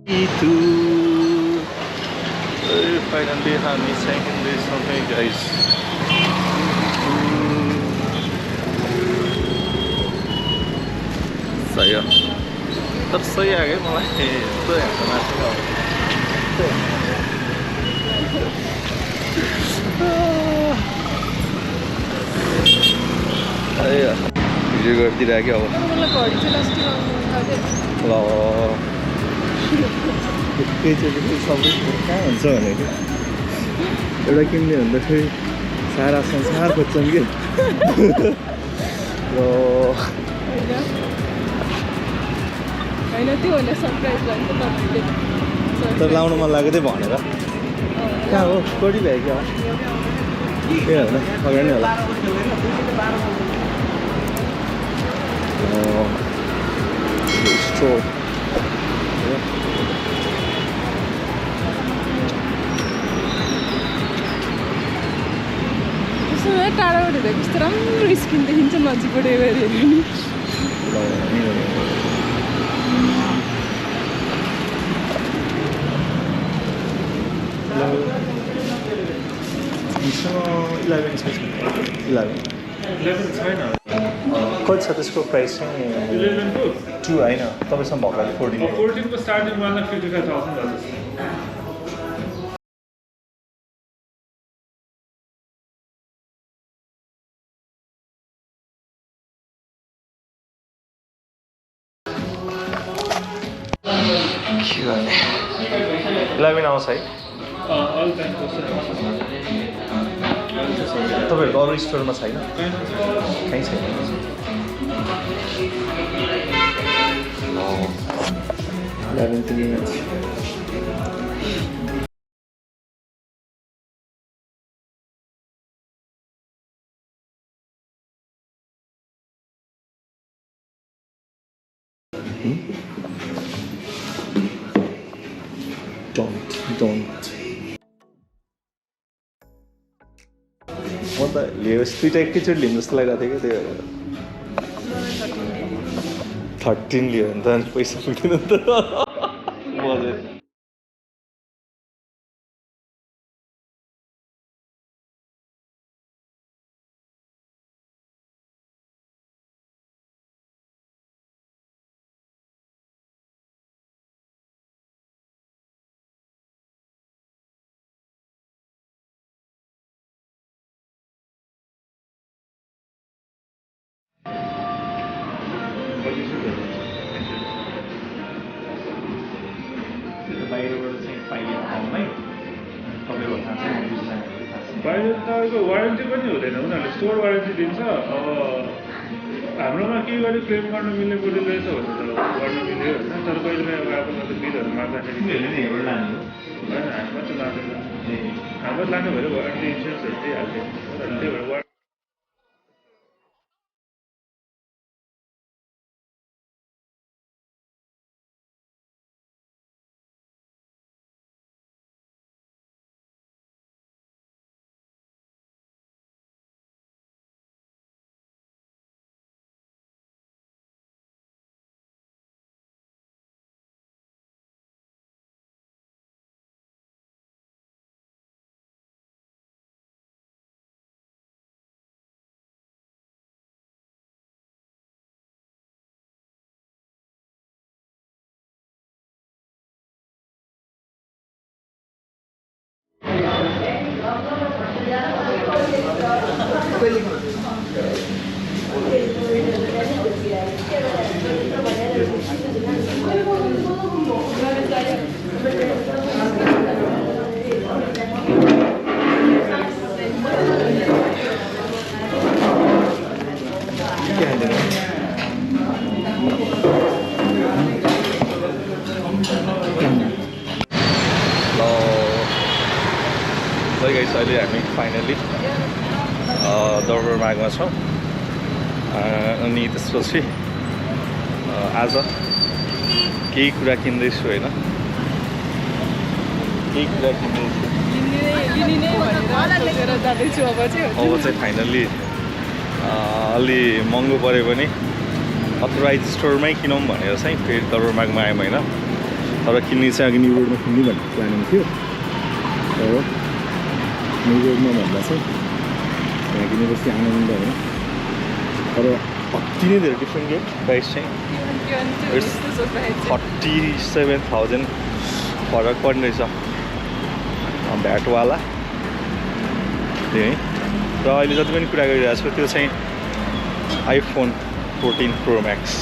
itu finally हामी चाहिँ हिँड्दैछौँ है गाइस सही हो तर सही आयो मलाई यस्तो हेर्न माथि भिडियो गरिदिइरहेको अब ल एकैचोटि सबै कहाँ हुन्छ भनेको एउटा किन्ने भन्दा फेरि सारा संसार खोज्छन् कि तर लाउनु मन लाग्यो त्यही भनेर कहाँ हो कोडी भयो क्या ए होइन अगाडि नै होला स्टोर टाढाबाट हेर्दा कस्तो राम्रो स्किन देखिन्छ नजिकबाट हेऱ्यो नि कति छ त्यसको प्राइस चाहिँ 2 होइन तपाईँसँग भएको 14 को स्टार्टिङ 1,55,000 11 आउँछ है तपाईँहरूको अरू स्टोरमा छैन कहीँ छैन 11 minutes Don't. म त लियोस् दुइटा एकैचोटि लिनु जस्तो लागिरहेको थियो कि त्यही भएर 13 लियो भने त पैसा पुग्दैन नि त बजेट बाहिरको वारेन्टी पनि हुँदैन उनीहरूले स्टोर वारेन्टी दिन्छ अब हाम्रोमा के गरी क्लेम गर्न मिल्ने कुरो रहेछ भनेर गर्न मिल्यो होइन तर कहिले अब आफूलाई बिलहरू माग्दाखेरि होइन हामीमा चाहिँ लाँदैन हाम्रो लानु भयो वारेन्टी इन्सुरेन्सहरू दिइहाल्थ्यो त्यही भएर अहिले हामी फाइनली दरबारमार्गमा छौँ अनि त्यसपछि आज केही कुरा किन्दैछु होइन केही कुरा किन्दैछु अब चाहिँ फाइनली अलि महँगो पऱ्यो भने अथोराइज स्टोरमै किनौँ भनेर चाहिँ फेरि दरबारमार्गमा आयौँ होइन तर किन्ने चाहिँ अघि न्यु रोडमा किन्ने भन्ने प्लानिङ थियो तर न्यु रोडमा भन्दा चाहिँ त्यहाँ किनेपछि आनन्द होइन तर अति नै धेरै डिफ्रेन्ट यो प्राइस चाहिँ 37,000 फरक पर्ने रहेछ भ्याटवाला त्यही है र अहिले जति पनि कुरा गरिरहेको छु त्यो चाहिँ आइफोन 14 प्रो म्याक्स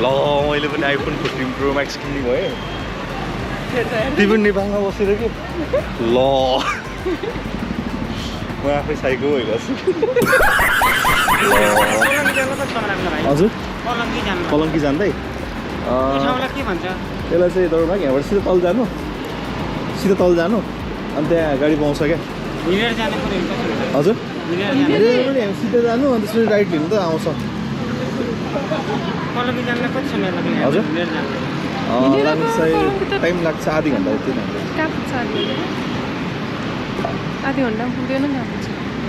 ल मैले पनि आइफोन 14 प्रो म्याक्स किन्ने भएँ ती पनि नेपालमा बसेर कि ल म आफै साइको भइरहेको छु हजुर कलङ्की जाँदै त्यसलाई चाहिँ दौडमा यहाँबाट सिधा तल जानु अनि त्यहाँ गाडी पाउँछ क्या हजुर सिधै जानु अनि त्यसपछि राइट लिनु त आउँछ हजुर लाग्नु चाहिँ टाइम लाग्छ आधी घन्टा जति आधी घन्टा पुग्दैन नि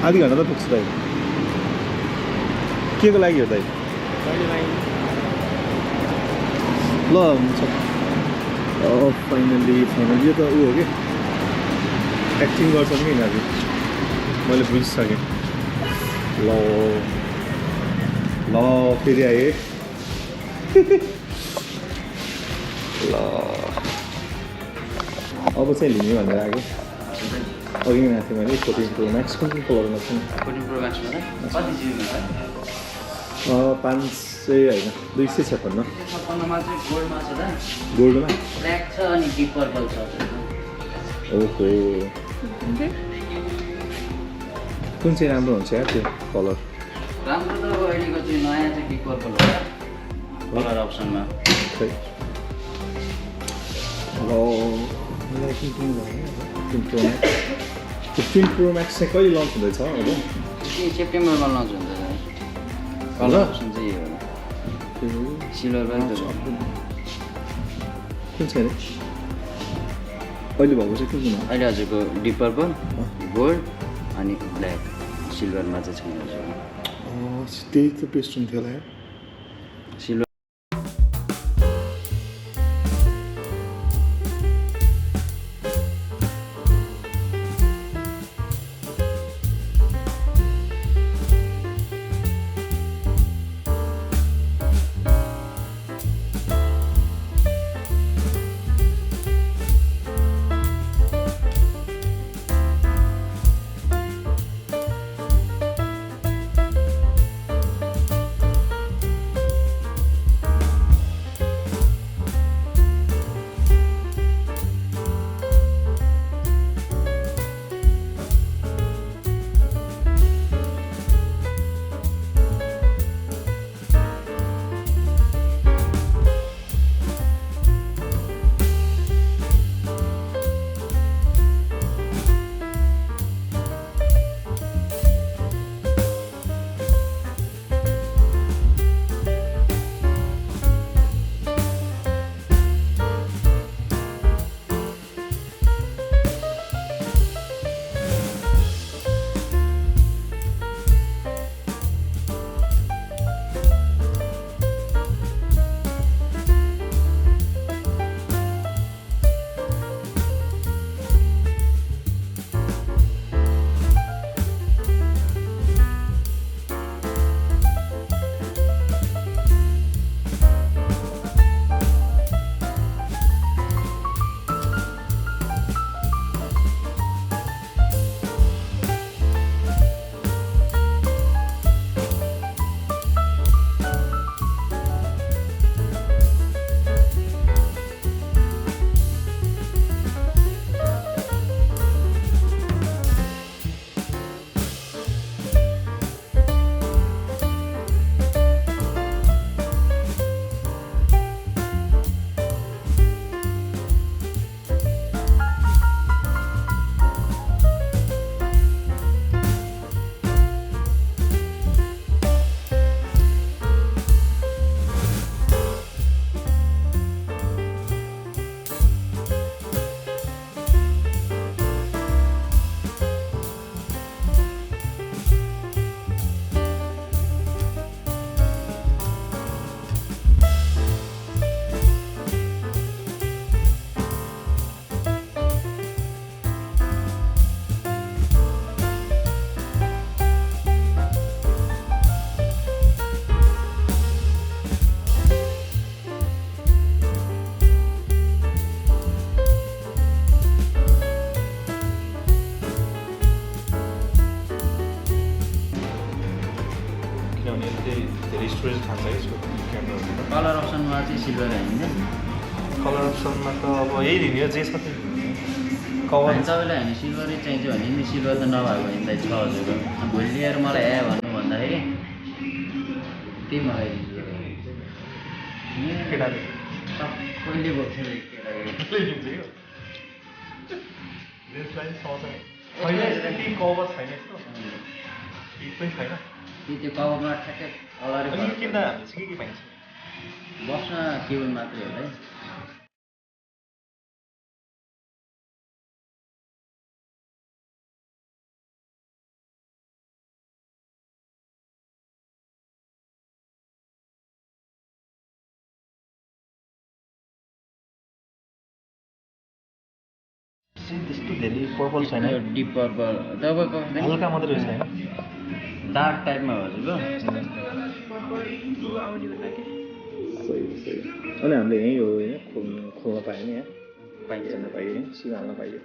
आधी घन्टा त पुग्छ दाइ के को लागि हो दाइ ल हुन्छ फाइनली यो त ऊ हो कि एक्टिङ गर्छन् कि यिनीहरू मैले बुझिसकेँ ल फेरि आएँ ल अब चाहिँ लिने भनेर आएको अघि नै आएको थिएँ मैले 14 प्रो म्याक्स कुन कलरमा छ 14 प्रो म्याक्समा कति जिबी छ 500 होइन 256 मा चाहिँ गोल्डमा छ त गोल्डमा ब्ल्याक छ अनि डिप पर्पल छ ओहो कुन चाहिँ राम्रो हुन्छ यार त्यो कलर राम्रो त अब अहिलेको चाहिँ नयाँ चाहिँ डिप पर्पल हो कलर अप्सनमा खै अब मलाई के किन्नु भयो 15 प्रो म्याक्स चाहिँ कहिले लन्च हुँदैछ अब सेप्टेम्बरमा लन्च हुन्छ कलर अप्सन चाहिँ यो हो सिल्भर पनि कुन चाहिँ अरे अहिले भएको चाहिँ कुन अहिले हजुरको डिप पर्पल गोल्ड अनि ब्ल्याक सिल्भरमा चाहिँ छैन त्यही त बेस्ट हुन्थ्यो होला यार सिल्भर स्टोरेज खान्छ यसको क्यामेराहरू कलर अप्सनमा चाहिँ सिल्भर हानिन्छ कलर अप्सनमा त अब यही दिने हो जे छ त्यही कभर अनि तपाईँलाई हामी सिल्भरै चाहिन्छ भने नि सिल्भर त नभएको भने त 6000 हो भोलि लिएर मलाई भन्नु भन्दाखेरि त्यही मगाइदिन्छु केटाले सबैले बोक्छ केटाले यसलाई सँगसँगै छैन केही कभर छैन यस्तो केही पनि छैन त्यो कभरमा ठ्याक्कै अगाडि किन्दा हामीले चाहिँ के पाइन्छ बस्न केबल मात्रै होला है त्यस्तो धेरै पर्पल छैन यो डिप पर्पल तपाईँको हल्का मात्रै रहेछ होइन डार्क टाइपमा हजुर सही सही अनि हामीले यहीँ हो होइन खोल्न पायो नि यहाँ पाइन्छ पाइयो सिधा हाल्न पाइयो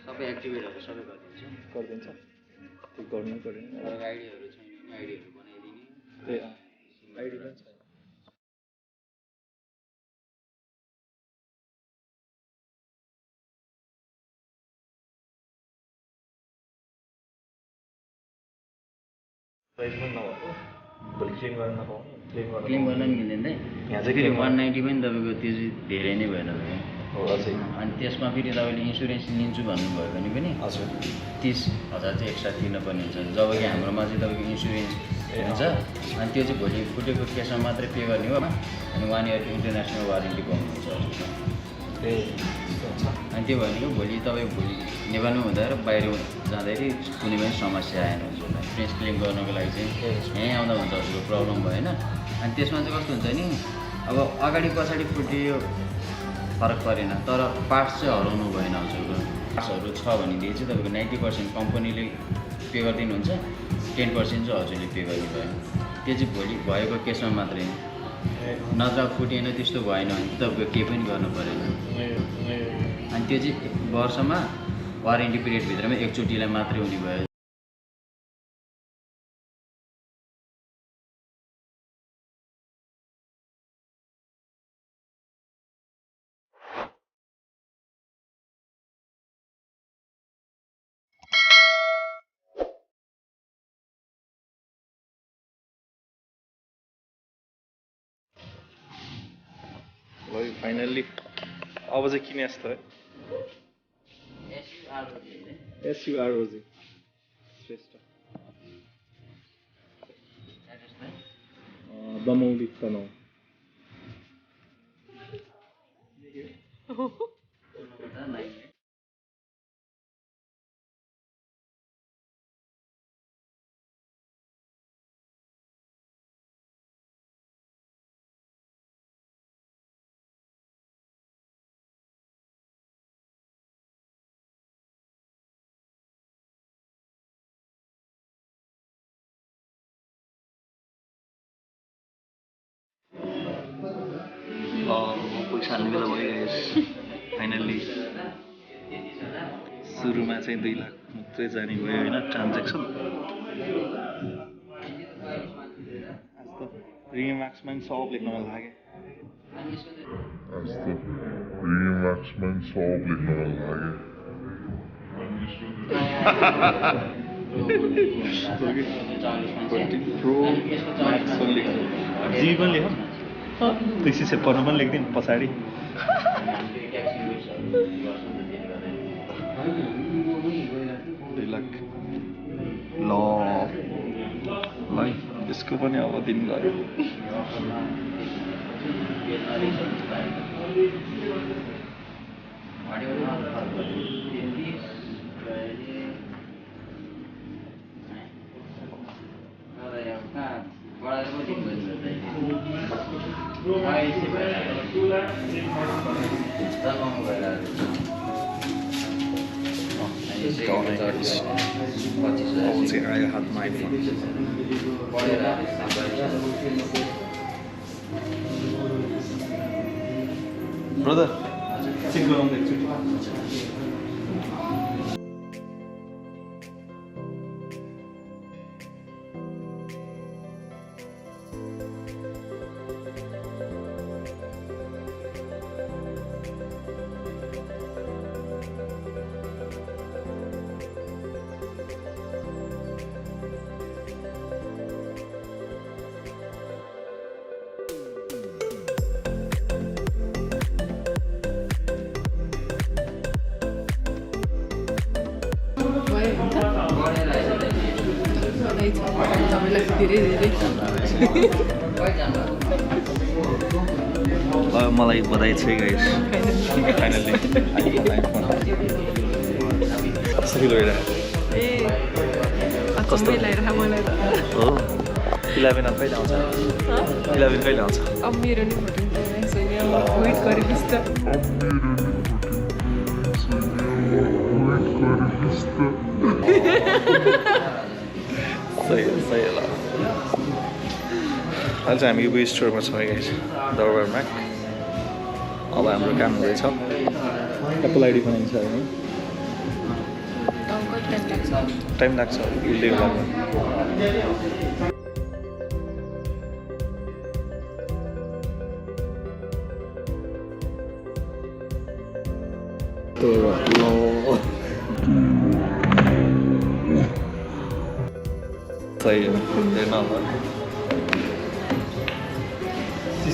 सबै एक्टिभेटहरू सबै गरिदिन्छ गरिदिन्छ त्यो गर्नु पऱ्यो आइडीहरू छैन भने आइडीहरू बनाइदिने त्यही आइडी पनि छैन प्राइस पनि नभएको भोलि क्लेम गर्न नपाउने क्लेम गर्न नि मिल्दैन यहाँ चाहिँ के 190 पनि तपाईँको त्यो चाहिँ धेरै नै भएन भयो हो अझै अनि त्यसमा फेरि तपाईँले इन्सुरेन्स लिन्छु भन्नुभयो भने पनि हजुर 30,000 चाहिँ एक्स्ट्रा तिर्नुपर्ने हुन्छ जब कि हाम्रोमा चाहिँ तपाईँको इन्सुरेन्स हुन्छ अनि त्यो चाहिँ भोलि फुटेको केसमा मात्रै पे गर्ने हो अनि 1 इयरको इन्टरनेसनल वारेन्टी पाउनुहुन्छ ए अनि त्यो भनेको भोलि तपाईँ भोलि नेपालमा हुँदा र बाहिर जाँदाखेरि कुनै पनि समस्या आएन हजुरलाई इन्सुरेन्स क्लेम गर्नको लागि चाहिँ यहीँ आउँदा हुन्छ हजुरको प्रब्लम भएन अनि त्यसमा चाहिँ कस्तो हुन्छ नि अब अगाडि पछाडि फुट्यो फरक परेन तर पार्ट्स चाहिँ हराउनु भएन हजुरको पार्ट्सहरू छ भनेदेखि चाहिँ तपाईँको 90% कम्पनीले पे गरिदिनुहुन्छ 10% चाहिँ हजुरले पे गर्नुभयो त्यो चाहिँ भोलि भएको केसमा मात्रै नत्र फुटेन त्यस्तो भएन भने तपाईँको केही पनि गर्नु परेन अनि त्यो चाहिँ वर्षमा वारेन्टी पिरियडभित्रमा एकचोटिलाई मात्रै हुने भयो ल फाइनल्ली अब चाहिँ किने जस्तो है एसयुआरओजी श्रेष्ठ दमौली तनौ पैसा हाल्ने बेला भयो फाइनल्ली सुरुमा चाहिँ 2 लाख मात्रै जाने भयो होइन ट्रान्ज्याक्सन आज त रिमार्क्समा पनि सब लेख्न मन लाग्यो जी पनि लेख त्यसै पढ्नु पनि लेख्दिनँ पछाडि 2 लाख ल है यसको पनि अब दिन गयो चाहिँ आयो हातमा आइफोन ब्रदर चेक गराउनु एकचोटि छ तपाईँलाई धेरै धेरै मलाई बधाई छ गाइस फाइनली आइफोन कसरी गइरहेको ए कस्तो लगाइरहेको मलाई त हो 11 अब कहिले आउँछ 11 कहिले आउँछ अब मेरो नि भोटिङ टाइम छैन वेट गरेपछि त सही हो ल अहिले चाहिँ हामी यो स्टोरमा छौँ गाइस दरबारमा अब हाम्रो काम हुँदैछ एप्पल आइडी बनाइन्छ होइन टाइम लाग्छ उसले लाग्छ सही हो हेर्न होला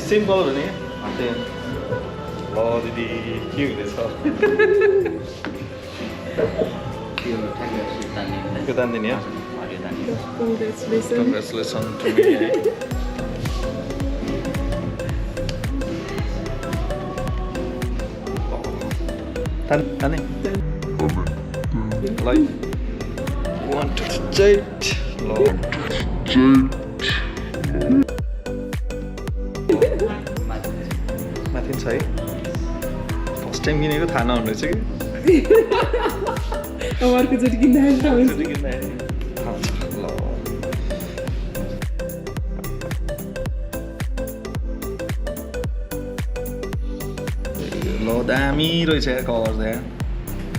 सेम कलर हो नि ल दिदी के हुँदैछ त्यो ठ्याक्कै अस्ति तान्ने के तान्दिने हो हरियो तान्ने कङ्ग्रेचुलेसन कङ्ग्रेचुलेसन टु मी है ताने ल 1 2 3 ल माथि छ है फर्स्ट टाइम किनेको थाहा नहुने रहेछ कि अब अर्कोचोटि किन्दाखेरि थाहा हुन्छ थाहा हुन्छ ल दामी रहेछ यार कलर त यहाँ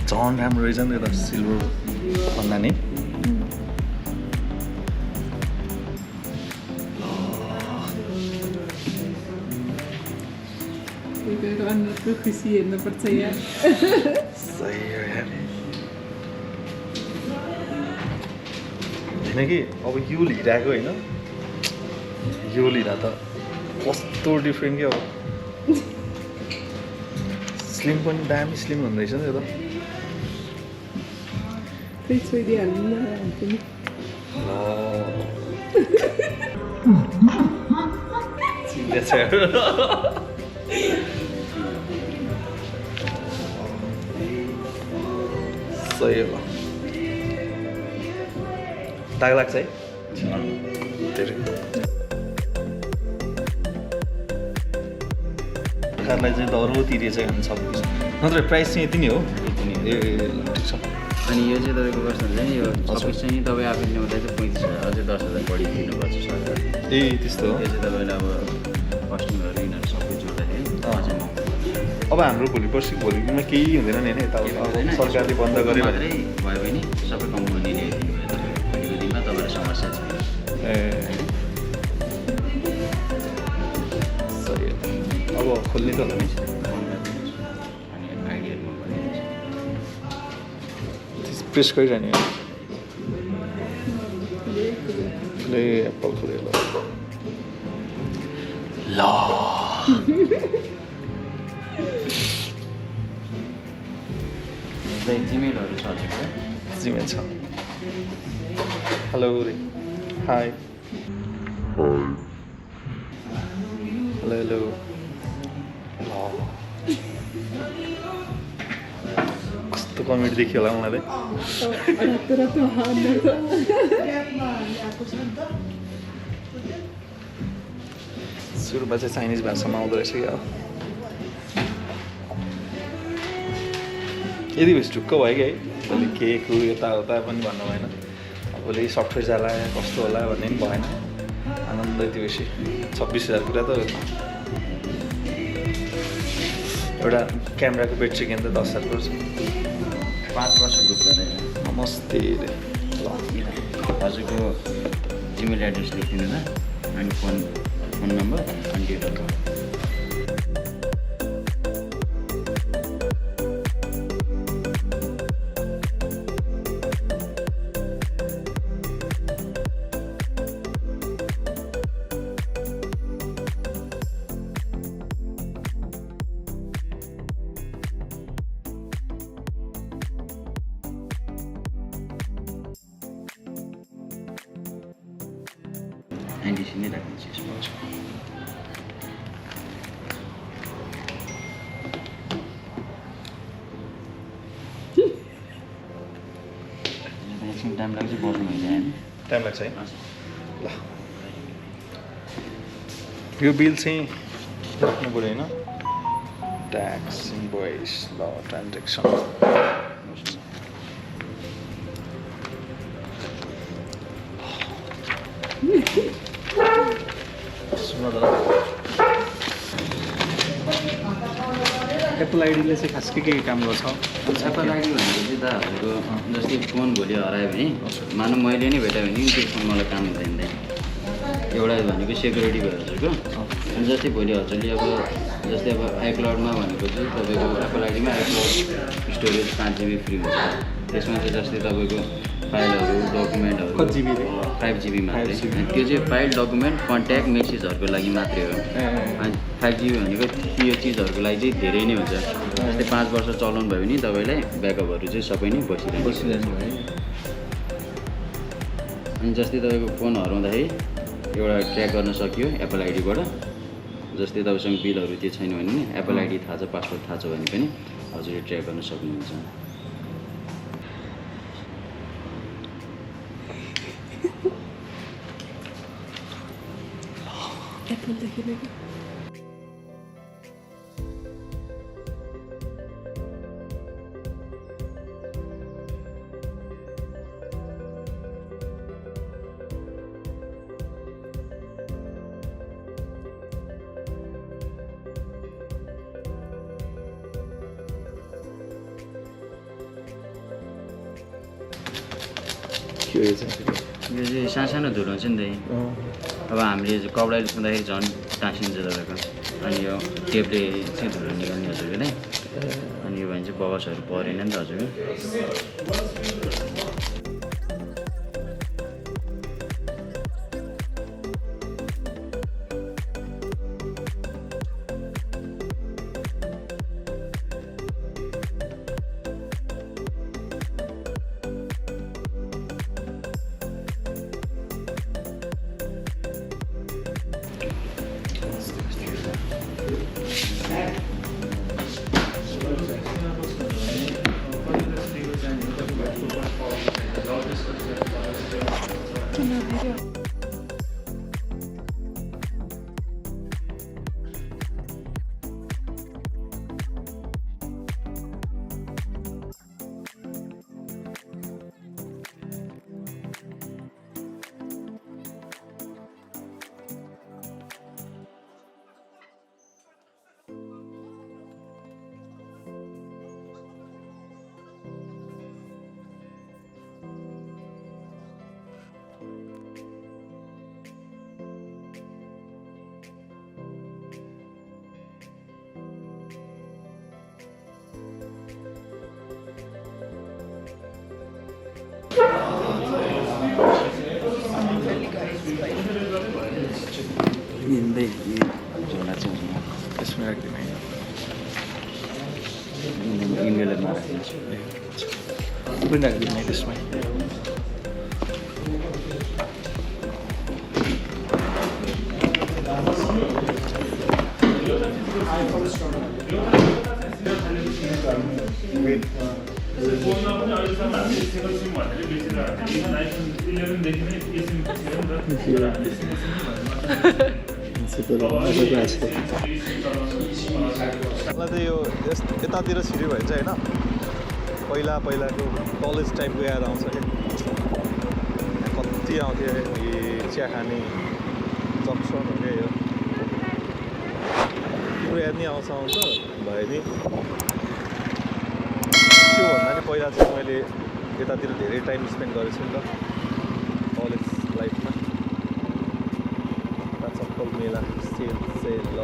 झन् राम्रो रहेछ नि त सिल्भर भन्दा नि अनुहारको खुसी हेर्नुपर्छ यहाँ सही हो यार होइन कि अब यो लिइरहेको होइन यो लिँदा त कस्तो डिफ्रेन्ट क्या अब स्लिम पनि दामी स्लिम हुँदो रहेछ नि त्यो त त्यही छोइदिइहाल्नु न हुन्छ नि चिन्दैछ सही हो दाग लाग्छ है धेरै सरकारलाई चाहिँ दरो तिरेछ भने सब नत्र प्राइस चाहिँ यति नै हो ए ठिक छ अनि यो चाहिँ तपाईँको कस्तो हुन्छ नि यो सबै चाहिँ तपाईँ आफै ल्याउँदा चाहिँ 35,000 अझै 10,000 बढी दिनुपर्छ सरकार ए त्यस्तो हो यो चाहिँ तपाईँले अब कस्टमरहरू यिनीहरू सबै जोड्दाखेरि अझै महँगो अब हाम्रो भोलिमा केही हुँदैन नि होइन यता सरकारले बन्द गर्यो भने भयो भने सबै कम्पनीले दिनुभयो तपाईँको भोलिको दिनमा तपाईँलाई समस्या छैन ए सही हो अब खोल्ने त होला नि अनि आइडियामा भनिदिन्छ प्रेस गरिरहने ले एप्पल खोल्यो ल जिमेलहरू छ जिमेल छ हेलो हाई हेलो हेलो कस्तो कमेडी देखियो होला मलाई रातो सुरुमा चाहिँ चाइनिज भाषामा आउँदो रहेछ क्या यदि भएपछि ढुक्क भयो कि है भोलि केक यताउता पनि भन्नु भएन भोलि सफ्टवेयर जाला कस्तो होला भन्ने पनि भएन आनन्द यति बेसी 26,000 कुरा त एउटा क्यामेराको ब्याट्री किन त 10,000 पर्छ 5 वर्ष डुब्दैन नमस्ते रे ल हजुरको इमेल एड्रेस लेखिदिनु न अनि फोन नम्बर अनि डेट अफ बर्थ 90C नै राखिदिन्छु यसमा एकछिन टाइम लाग्छ बस्नु हुन्छ हामी टाइम लाग्छ है ल यो बिल चाहिँ राख्नु पऱ्यो होइन ट्याक्स इन्भोइस ल ट्रान्जेक्सन एप्पल आइडीले चाहिँ खास के काम गर्छ एप्पल आइडी भनेको चाहिँ त हजुरको जस्तै फोन भोलि हरायो भने मानव मैले नै भेटायो भने त्यो फोन मलाई काम हुँदैन एउटा भनेको सेक्युरिटी भयो हजुरको अनि जस्तै भोलि हजुरले अब जस्तै अब आइक्लाउडमा भनेको चाहिँ तपाईँको एप्पल आइडीमा आइक्लाउड स्टोरेज 5 GB फ्री हुन्छ त्यसमा चाहिँ जस्तै तपाईँको फाइलहरू डकुमेन्टहरू कति GB 5 GB मात्रै अनि त्यो चाहिँ फाइल डकुमेन्ट कन्ट्याक्ट मेसेजहरूको लागि मात्रै हो अनि 5 GB भनेको त्यो चिजहरूको लागि चाहिँ धेरै नै हुन्छ जस्तै 5 वर्ष चलाउनु भयो भने तपाईँलाई ब्याकअपहरू चाहिँ सबै नै बसिरहनु है अनि जस्तै तपाईँको फोन हराउँदाखेरि एउटा ट्र्याक गर्न सकियो एप्पल आइडीबाट जस्तै तपाईँसँग बिलहरू त्यो छैन भने नि एप्पल आइडी थाहा छ पासवर्ड थाहा छ भने पनि हजुरले ट्र्याक गर्न सक्नुहुन्छ एप्पलदेखि नै के हो चाहिँ यो चाहिँ सानो धुलो हुन्छ नि त अब हामीले कपडाले छुँदाखेरि झन् टाँसिन्छ तपाईँको अनि यो टेपले चाहिँ धुलो निकाल्ने हजुरको नै अनि यो भने चाहिँ बगसहरू परेन नि त हजुरको हिँड्दै झोला चाहिँ त्यसमा राख्दिनँ इन्भेलरमा राखिदिन्छु पनि राख्दिनँ त्यसमा फोनमा पनि अहिलेसम्म हामीले सिंगल सिम भनेर बेचिरहेको थियो इभन आइफोन 11 देखि नै एसिम थियो नि मलाई त यो यतातिर छिर्यो भने चाहिँ होइन पहिलाको कलेज टाइमको याद आउँछ क्या कति आउँथ्यो यो चिया खाने जक्सन हो क्या यो तिम्रो याद नि आउँछ भयो नि त्योभन्दा नि पहिला चाहिँ मैले यतातिर धेरै टाइम स्पेन्ड गरेको छु नि त कलेज लाइफमा चप्पल मेला सेल ल